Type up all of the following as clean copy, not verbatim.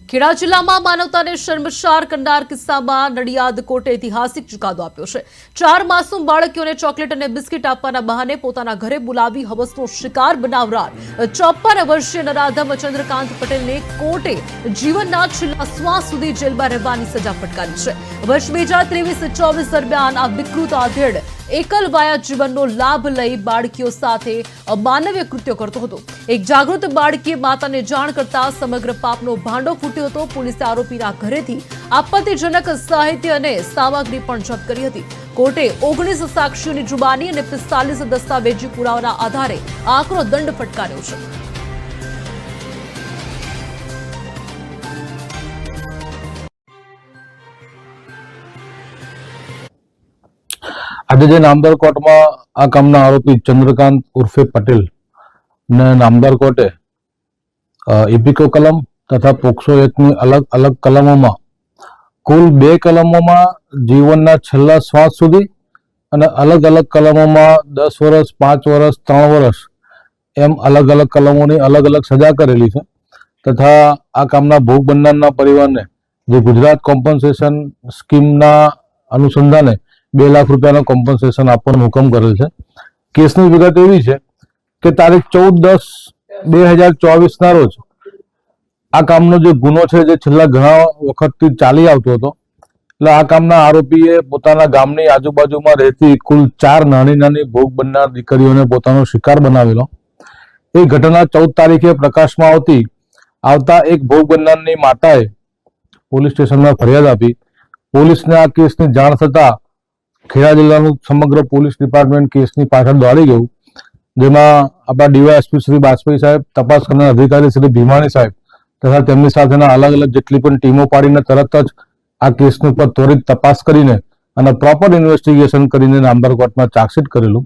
ખેડા જિલ્લામાં માનવતાને શર્મસાર કરનાર કિસ્સામાં નડિયાદ કોર્ટે ઐતિહાસિક ચુકાદો આપ્યો છે। 4 માસૂમ બાળકીઓને ચોકલેટ અને બિસ્કિટ આપવાના બહાને પોતાના ઘરે બોલાવી હવસનો શિકાર બનાવનાર 54 વર્ષીય નરાધમ ચંદ્રકાંત પટેલને કોર્ટે જીવનના છેલ્લા શ્વાસ સુધી જેલમાં રહેવાની સજા ફટકારી છે। વર્ષ 2023-24 દરમિયાન આ વિકૃત આધેડ એકલવાયા જીવનનો લાભ લઈ બાળકીઓ સાથે અમાનવીય કૃત્યો કરતો હતો। એક જાગૃત બાળકીએ માતાને જાણ કરતા સમગ્ર પાપનો ભાંડો ફૂટ્યો હતો। પોલીસે આરોપીના ઘરેથી આપત્તિજનક સાહિત્ય અને સામગ્રી પણ જપ્ત કરી હતી। કોર્ટે 19 સાક્ષીઓની જુબાની અને 45 દસ્તાવેજી પુરાવાના આધારે આકરો દંડ ફટકાર્યો છે। આજે જે નામદાર કોર્ટમાં આ કામના આરોપી ચંદ્રકાંત ઉર્ફે પટેલ ને નામદાર કોર્ટે ઇપિકો કલમ તથા પોક્સો એક્ટની અલગ અલગ કલમોમાં કુલ 2 કલમોમાં જીવનના છેલ્લા શ્વાસ સુધી અને અલગ અલગ કલમોમાં 10 વર્ષ 5 વર્ષ 3 વર્ષ એમ અલગ અલગ કલમોની અલગ અલગ સજા કરેલી છે। તથા આ કામના ભોગ બનનારના પરિવારને જે ગુજરાત કોમ્પન્સેશન સ્કીમના અનુસંધાને 2 લાખ રૂપિયાનો કોમ્પન્સેશન આપવાનો હુકમ કરેલ છે। કેસની વિગત એવી છે કે તારીખ 14/10/2024 ના રોજ આ કામનો જે ગુનો છે જે છેલ્લા ઘણા વખતથી ચાલી આવતો હતો, એટલે આ કામના આરોપીએ પોતાના ગામની આજુબાજુમાં રહેતી કુલ 4 નાની નાની ભોગ બનનાર દીકરીઓને પોતાનો શિકાર બનાવેલો। એ ઘટના 14 તારીખે પ્રકાશમાં આવતા એક ભોગ બનનારની માતાએ પોલીસ સ્ટેશનમાં ફરિયાદ આપી। પોલીસને આ કેસની જાણ થતા ખેડા જિલ્લાનું સમગ્ર પોલીસ ડિપાર્ટમેન્ટ કેસની પાછળ દોડી ગયું, જેમાં આપણા ડીવાયએસપી શ્રી બાજપેયી સાહેબ, તપાસ કરનાર અધિકારી શ્રી ભીમાણી સાહેબ તથા તેમની સાથેના અલગ અલગ જેટલી પણ ટીમો પાડીને તરત જ આ કેસની ઉપર ત્વરિત તપાસ કરીને અને પ્રોપર ઇન્વેસ્ટિગેશન કરીને નામદાર કોર્ટમાં ચાર્જશીટ કરેલું।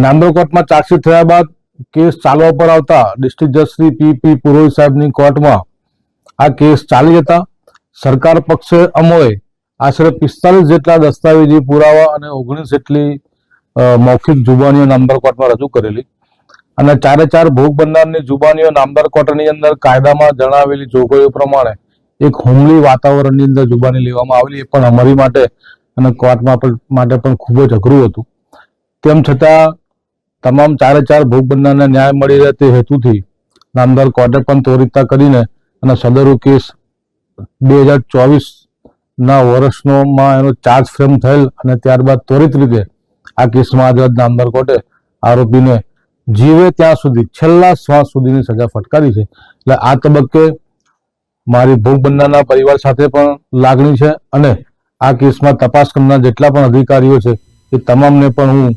નામદાર કોર્ટમાં ચાર્જશીટ થયા બાદ કેસ ચાલવા પર આવતા ડિસ્ટ્રિક્ટ જજ શ્રી પી પુરોહિત સાહેબની કોર્ટમાં આ કેસ ચાલી જતા સરકાર પક્ષે અમોએ આશરે 45 જેટલા દસ્તાવેજી પુરાવા અને 19 જેટલી મૌખિક જુબાનીઓ નામદાર કોર્ટમાં રજૂ કરેલી અને 4 ભોગ બનનારની જુબાનીઓ નામદાર કોર્ટની અંદર કાયદામાં જણાવેલી જોગવાઈઓ પ્રમાણે એક હોમલી વાતાવરણની અંદર જુબાની લેવામાં આવેલી। એ પણ અમારી માટે અને કોર્ટમાં માટે પણ ખૂબ જ અઘરું હતું। તેમ છતાં તમામ 4 ભોગ બનનારને ન્યાય મળી રહે તે હેતુથી નામદાર કોર્ટે પણ ત્વરિતતા કરીને અને સદરુ કેસ 2024 ના વર્ષમાં એનો ચાર્જ ફ્રેમ થયેલ અને ત્યારબાદ ત્વરિત રીતે આ કેસમાં આજે નામદાર કોર્ટે આરોપીને જીવે ત્યાં સુધી છેલ્લા શ્વાસ સુધીની સજા ફટકારી છે। એટલે આ તબક્કે મારી ભોગ બનનારના પરિવાર સાથે પણ લાગણી છે અને આ કેસમાં તપાસ કરનાર જેટલા પણ અધિકારીઓ છે એ તમામને પણ હું